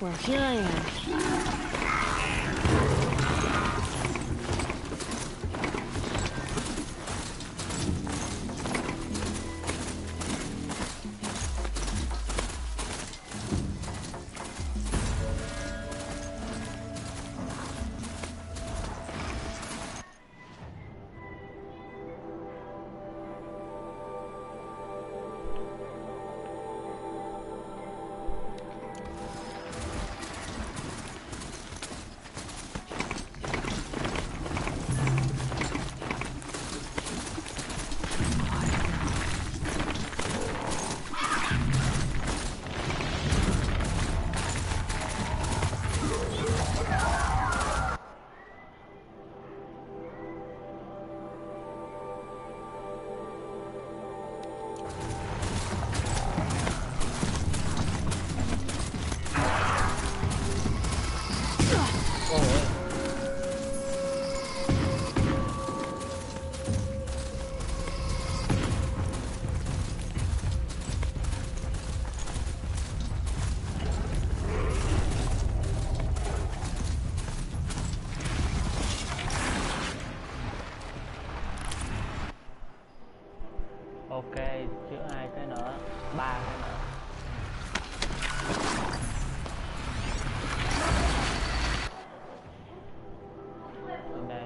Well, here I am. Ok, chữa hai cái nữa, ba cái nữa. Bên đây.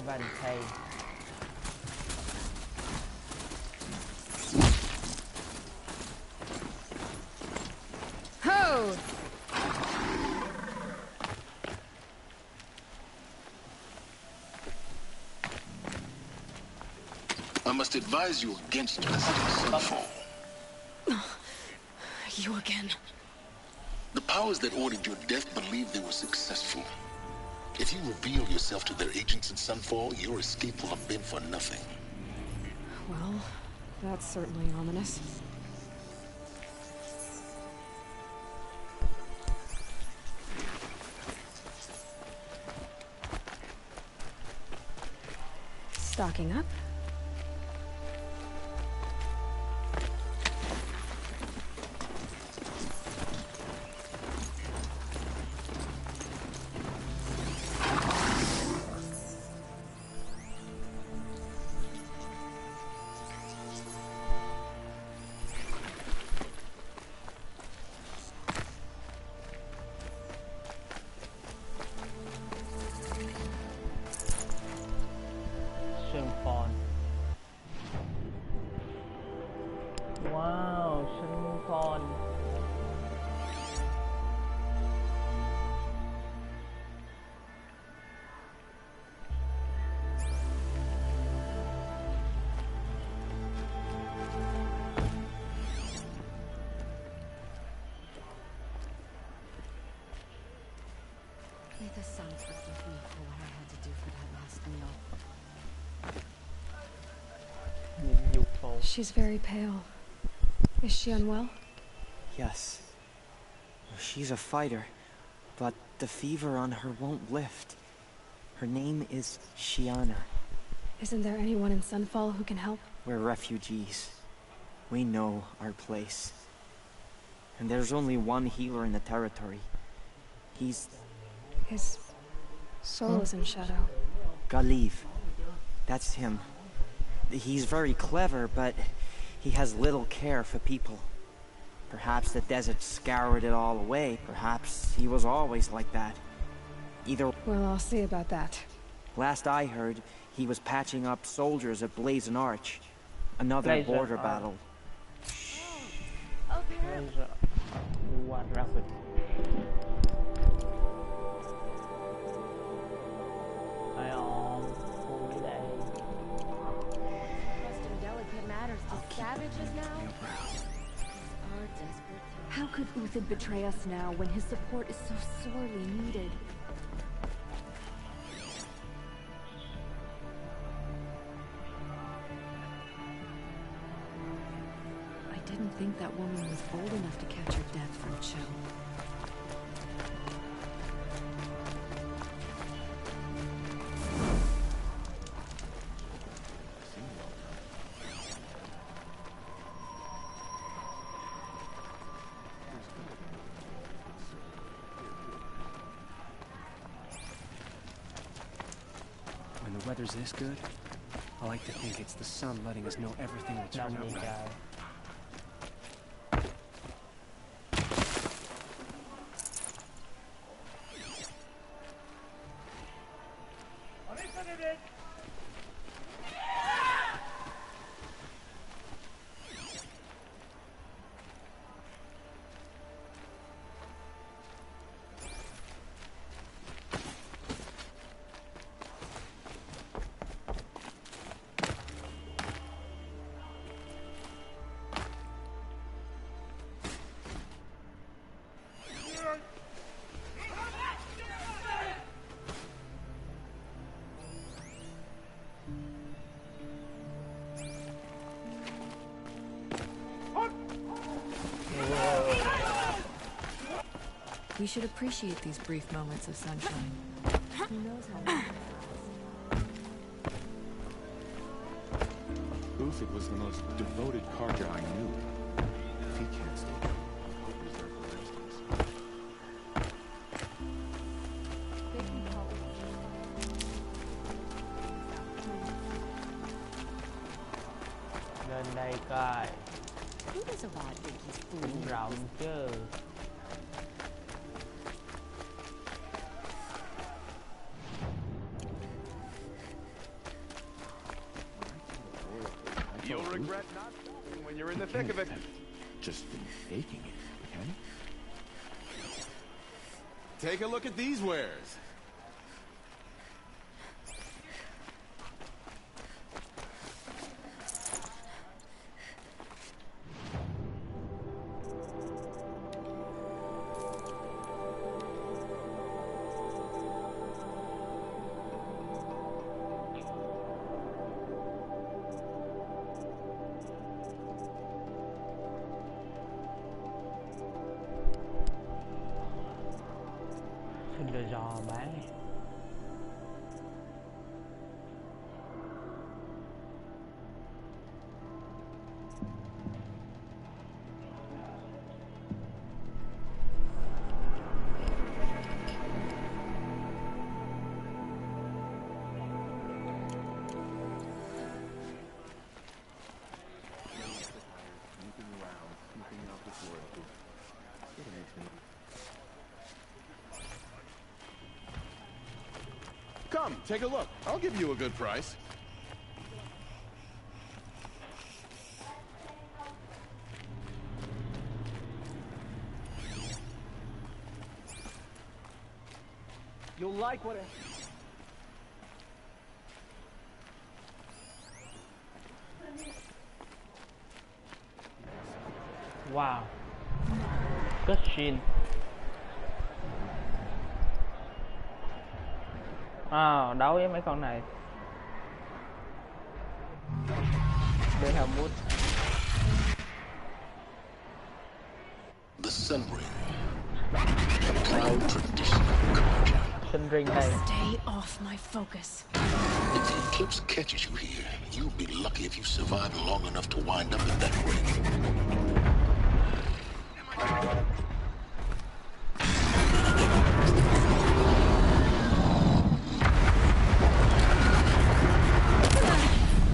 Vành thầy. Ho! I must advise you against visiting Sunfall. You again. The powers that ordered your death believe they were successful. If you reveal yourself to their agents in Sunfall, your escape will have been for nothing. Well, that's certainly ominous. Stocking up. Sơn Phòn. Wow, Sơn Phòn. May the sun forgive me for what I had to do for that last meal. She's very pale. Is she unwell? Yes. She's a fighter, but the fever on her won't lift. Her name is Shiana. Isn't there anyone in Sunfall who can help? We're refugees. We know our place. And there's only one healer in the territory. His soul is in shadow. Galiv. That's him. He's very clever, but he has little care for people. Perhaps the desert scoured it all away. Perhaps he was always like that. Either... Well, I'll see about that. Last I heard, he was patching up soldiers at Blazon Arch. Another border battle. What rapid? Ai ôm, vui đây. savages now? Are desperate times. How could Uthid betray us now when his support is so sorely needed? I didn't think that woman was bold enough to catch her death from Cho. When the weather's this good, I like to think it's the sun letting us know everything will turn 5 out đi right. trời. We should appreciate these brief moments of sunshine. Who knows how long it'll last. Uthid was the most devoted Carja I knew. If he can't stay true, I'll help reserve the resistance. Lên đây coi. Who does Avad think he's Cũng fooling? rộng chứ. You'll regret not stopping when you're in the thick of it. Just been faking it, can you? Take a look at these wares. Xin được giò bán này. Come, take a look. I'll give you a good price. You'll like what Wow. Cutscene. Đấu với mấy con này. Behemoth. The Sun Ring. A proud tradition of Carja. Sun Ring này. Stay off my focus. If the eclipse catches you here, you'll be lucky if you survive long enough to wind up in that ring.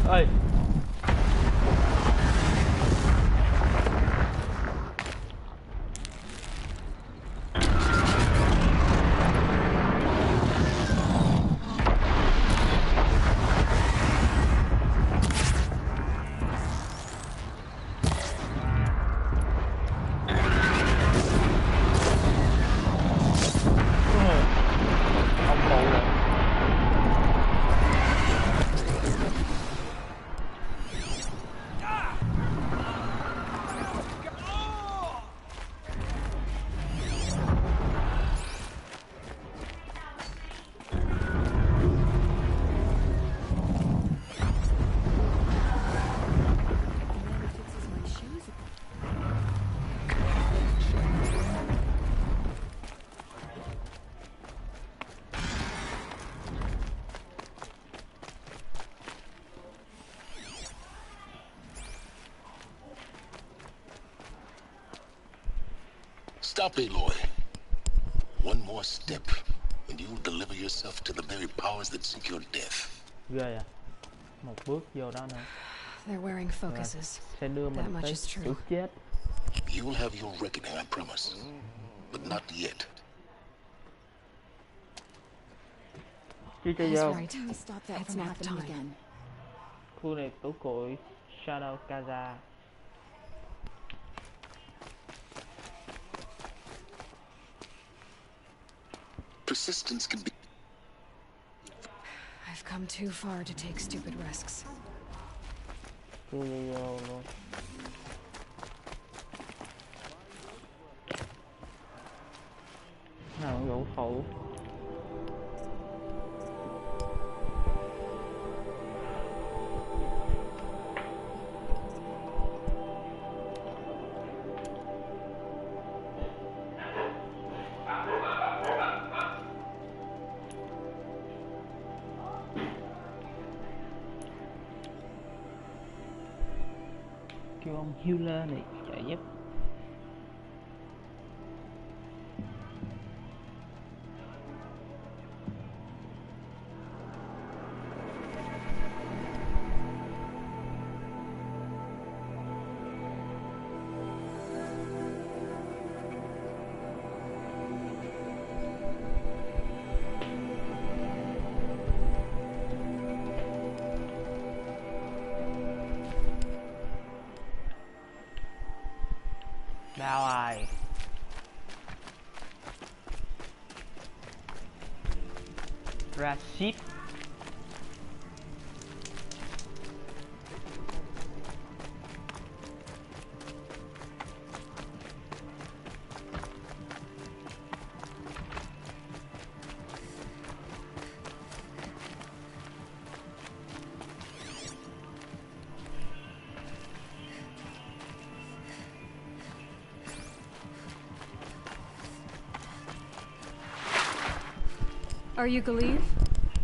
Ơi. Stop, Aloy. One more step, and you'll deliver yourself to the very powers that seek your death. Ghê à. Một bước vô đó nữa They're wearing focuses. sẽ đưa That mình much tới is true. chỗ chết. You'll have your reckoning, I promise. But not yet. Chứ cho He's vô. right. Stop that It's from nap happening time. again. Khu này tủ củi Shadow Kaza. Persistence can be... I've come too far to take stupid risks. Chui vô luôn. Nào vũ thủ. Kêu ông healer này trợ giúp. Đau ai Rashid. Are you Galeev?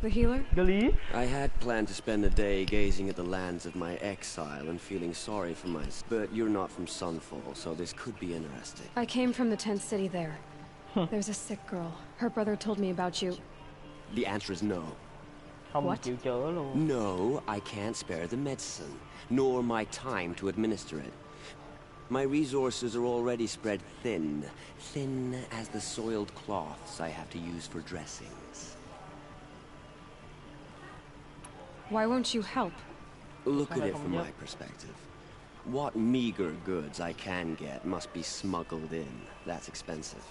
The healer? Galeev? I had planned to spend the day gazing at the lands of my exile and feeling sorry for myself. But you're not from Sunfall, so this could be interesting. I came from the tent city there. There's a sick girl. Her brother told me about you. The answer is no. Không What? chịu chữa luôn. No, I can't spare the medicine, nor my time to administer it. My resources are already spread thin. Thin as the soiled cloths I have to use for dressings. Why won't you help? Look at it from my perspective. What meager goods I can get must be smuggled in. That's expensive.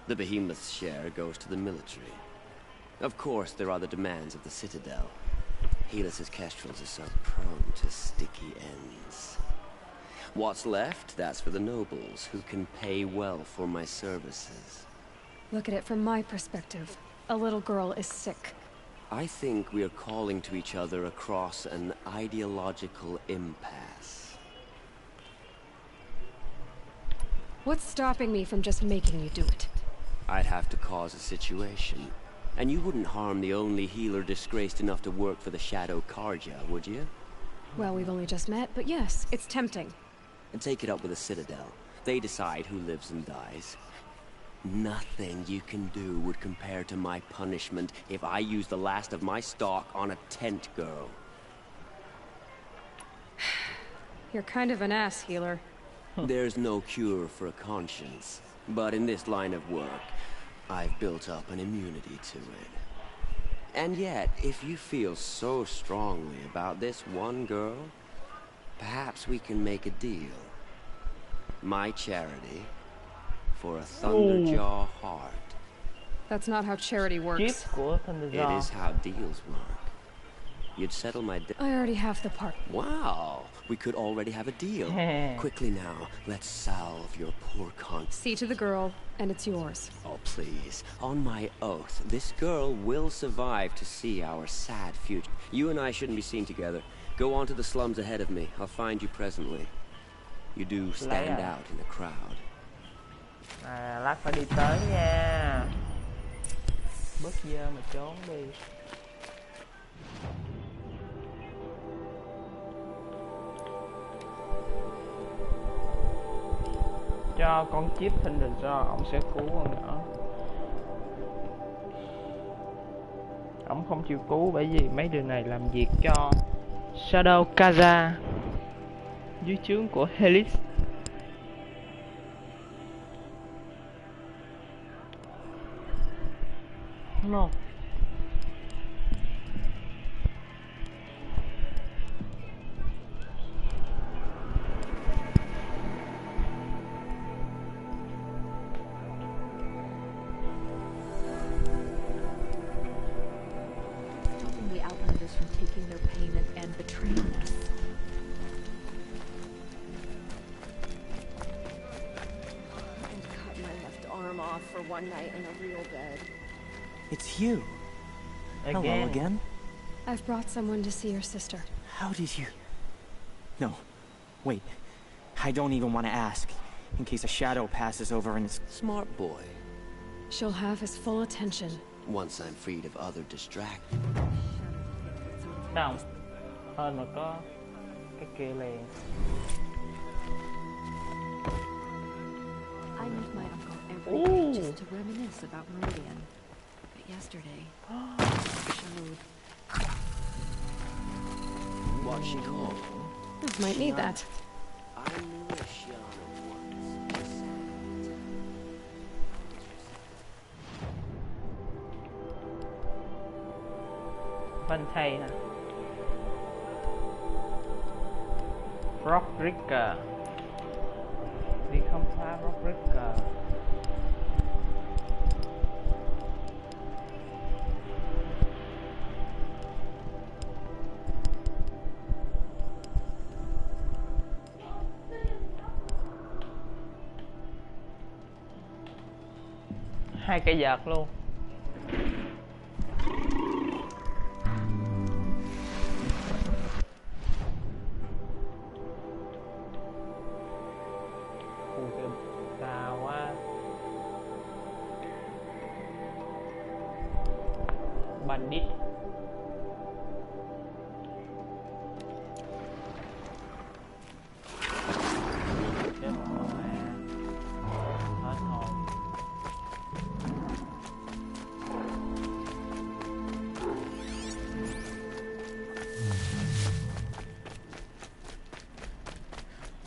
The behemoth's share goes to the military. Of course, there are the demands of the Citadel. Helis's kestrels are so prone to sticky ends. What's left, that's for the nobles, who can pay well for my services. Look at it from my perspective. A little girl is sick. I think we are calling to each other across an ideological impasse. What's stopping me from just making you do it? I'd have to cause a situation. And you wouldn't harm the only healer disgraced enough to work for the Shadow Karja, would you? Well, we've only just met, but yes, it's tempting. And take it up with the Citadel. They decide who lives and dies. Nothing you can do would compare to my punishment if I use the last of my stock on a tent girl. You're kind of an ass, healer. There's no cure for a conscience. But in this line of work, I've built up an immunity to it. And yet, if you feel so strongly about this one girl, perhaps we can make a deal. My charity for a Thunderjaw heart. That's not how charity Chip works. của Thunderjaw. It is how deals work. You'd settle my debt. I already have the part. Wow, we could already have a deal. Quickly now, let's salve your poor conscience. See to the girl, and it's yours. Oh, please. On my oath, this girl will survive to see our sad future. You and I shouldn't be seen together. Go on to the slums ahead of me. I'll find you presently. You do stand out in a crowd. À, lát phải đi tới nha. Bớt dơ mà trốn đi. cho con chip thình được cho ông sẽ cứu con nhỏ. Ông không chịu cứu bởi vì mấy đứa này làm việc cho Shadow Kaza dưới trướng của Helix. No. Stopping the Outlanders from taking their payment and betraying us. And cut my left arm off for one night in a real bed. It's you. Hello again. I've brought someone to see your sister. How did you... No. Wait. I don't even want to ask. In case a shadow passes over and is... Smart boy. She'll have his full attention. Once I'm freed of other distractions. Đâu? Hên mà có cái kia liền. I meet my uncle every day just to reminisce about Meridian. But yesterday, showed. What's she called? Might need that. I knew a Shiana once. Bên thầy nè. Rockricker. Đi khám phá Rockricker. Hai cây vợt luôn. Xa quá. Bandit. Chết rồi mà. Hết hồn.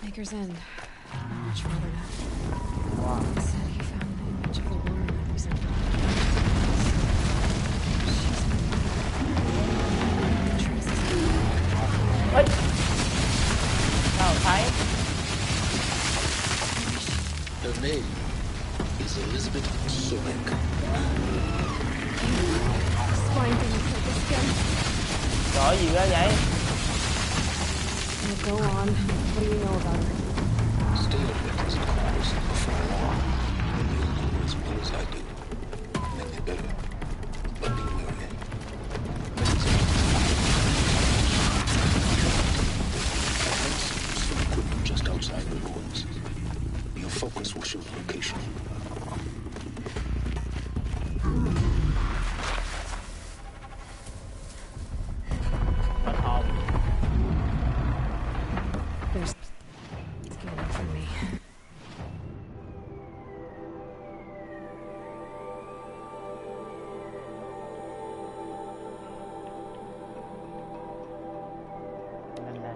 Maker's End. Much further now. Wow. He said he found an image of a woman that resembled her. Ê! Sao thấy? Her name is Elizabeth Sobek. Spine didn't take the skin. Gọi gì ra vậy? Well, go on. What do you know about her? Stay away, of course, before long. And you'll know as well as I do. Maybe better. But be wary. Some equipment just outside the ruins. Your focus will show the location. Hết hồn. There's... It's getting from me. Lên đây.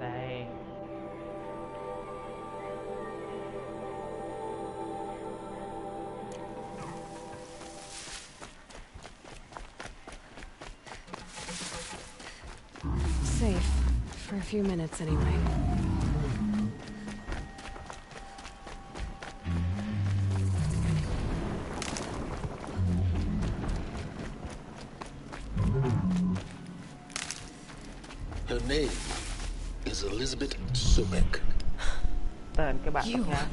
Đây. Safe. For a few minutes, anyway. Her name is Elizabeth Sobek. Tên cái bạn You. nha.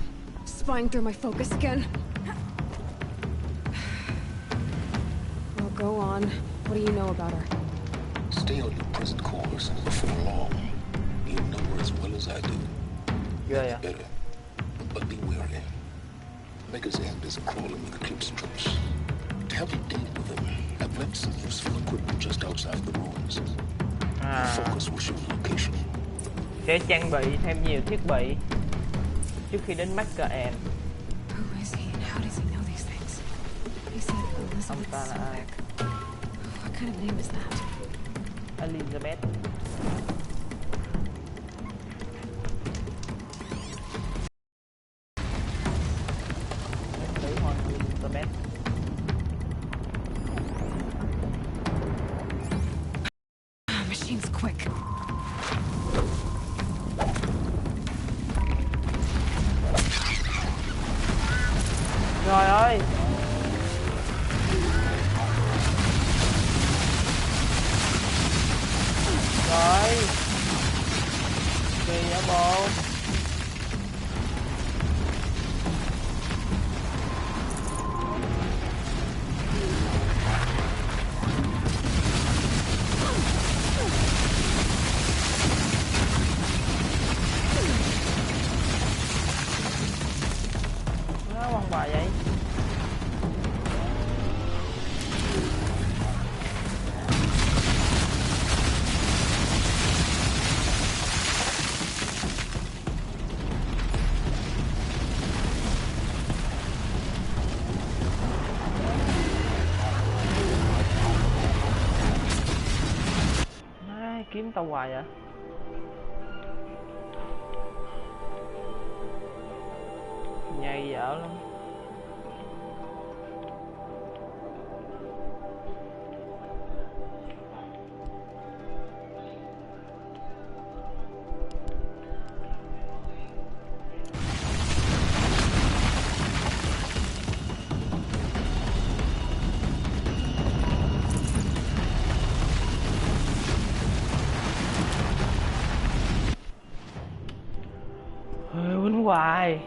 spying through my focus again. Well, go on. What do you know about her? Stay on your present course, and before long, you'll know her as well as I do. Ghê à? Better, but be wary. Maker's End is crawling with eclipse troops. To help you deal with them, I've left some useful equipment just outside the ruins. Focus will show the location. Sẽ trang bị thêm nhiều thiết bị trước khi đến Maker End. Who is he and how does he know these things? He said Elizabeth ta là ai? Sobek. What kind of name is that? Elizabeth. Tử Hoàng Elizabeth. Machine's quick. Trời ơi. Rồi. Kỳ vậy bộ. Nó bằng bà vậy. Ai kiếm tao hoài vậy? Nhây dở lắm. Quýnh hoài.